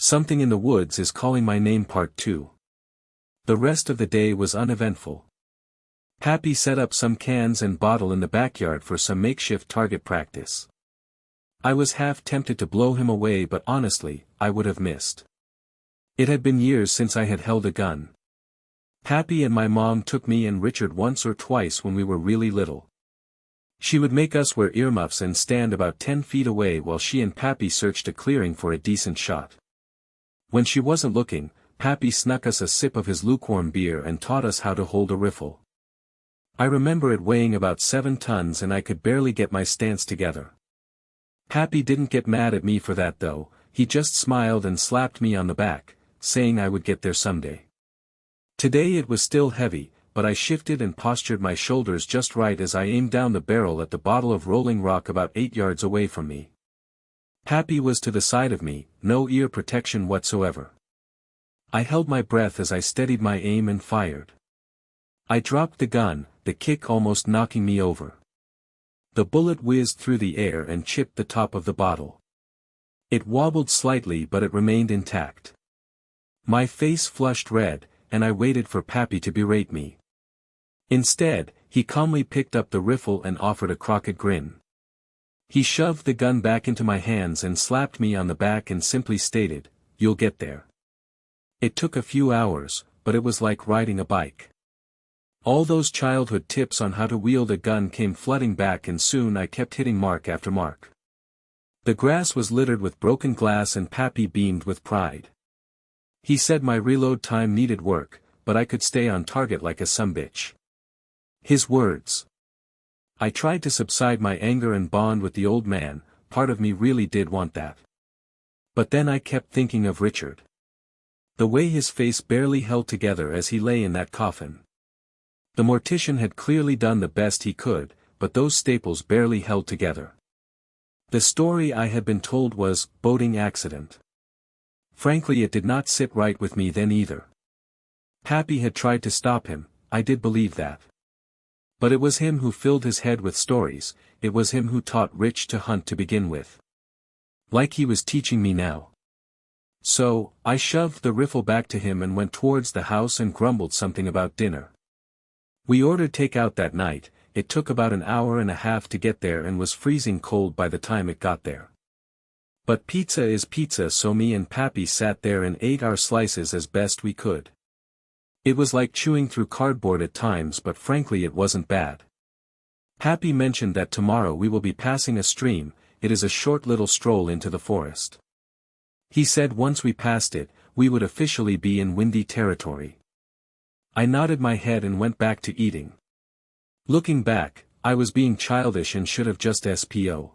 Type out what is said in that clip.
Something in the Woods is Calling My Name Part 2. The rest of the day was uneventful. Pappy set up some cans and bottle in the backyard for some makeshift target practice. I was half tempted to blow him away, but honestly, I would have missed. It had been years since I had held a gun. Pappy and my mom took me and Richard once or twice when we were really little. She would make us wear earmuffs and stand about 10 feet away while she and Pappy searched a clearing for a decent shot. When she wasn't looking, Pappy snuck us a sip of his lukewarm beer and taught us how to hold a rifle. I remember it weighing about 7 tons and I could barely get my stance together. Pappy didn't get mad at me for that though, he just smiled and slapped me on the back, saying I would get there someday. Today it was still heavy, but I shifted and postured my shoulders just right as I aimed down the barrel at the bottle of Rolling Rock about 8 yards away from me. Pappy was to the side of me, no ear protection whatsoever. I held my breath as I steadied my aim and fired. I dropped the gun, the kick almost knocking me over. The bullet whizzed through the air and chipped the top of the bottle. It wobbled slightly, but it remained intact. My face flushed red, and I waited for Pappy to berate me. Instead, he calmly picked up the rifle and offered a crooked grin. He shoved the gun back into my hands and slapped me on the back and simply stated, "You'll get there." It took a few hours, but it was like riding a bike. All those childhood tips on how to wield a gun came flooding back, and soon I kept hitting mark after mark. The grass was littered with broken glass and Pappy beamed with pride. He said my reload time needed work, but I could stay on target like a sumbitch. His words. I tried to subside my anger and bond with the old man, part of me really did want that. But then I kept thinking of Richard. The way his face barely held together as he lay in that coffin. The mortician had clearly done the best he could, but those staples barely held together. The story I had been told was, boating accident. Frankly, it did not sit right with me then either. Pappy had tried to stop him, I did believe that. But it was him who filled his head with stories, it was him who taught Rich to hunt to begin with. Like he was teaching me now. So, I shoved the rifle back to him and went towards the house and grumbled something about dinner. We ordered takeout that night, it took about an hour and a half to get there and was freezing cold by the time it got there. But pizza is pizza, so me and Pappy sat there and ate our slices as best we could. It was like chewing through cardboard at times, but frankly it wasn't bad. Pappy mentioned that tomorrow we will be passing a stream, it is a short little stroll into the forest. He said once we passed it, we would officially be in windy territory. I nodded my head and went back to eating. Looking back, I was being childish and should have just SPO.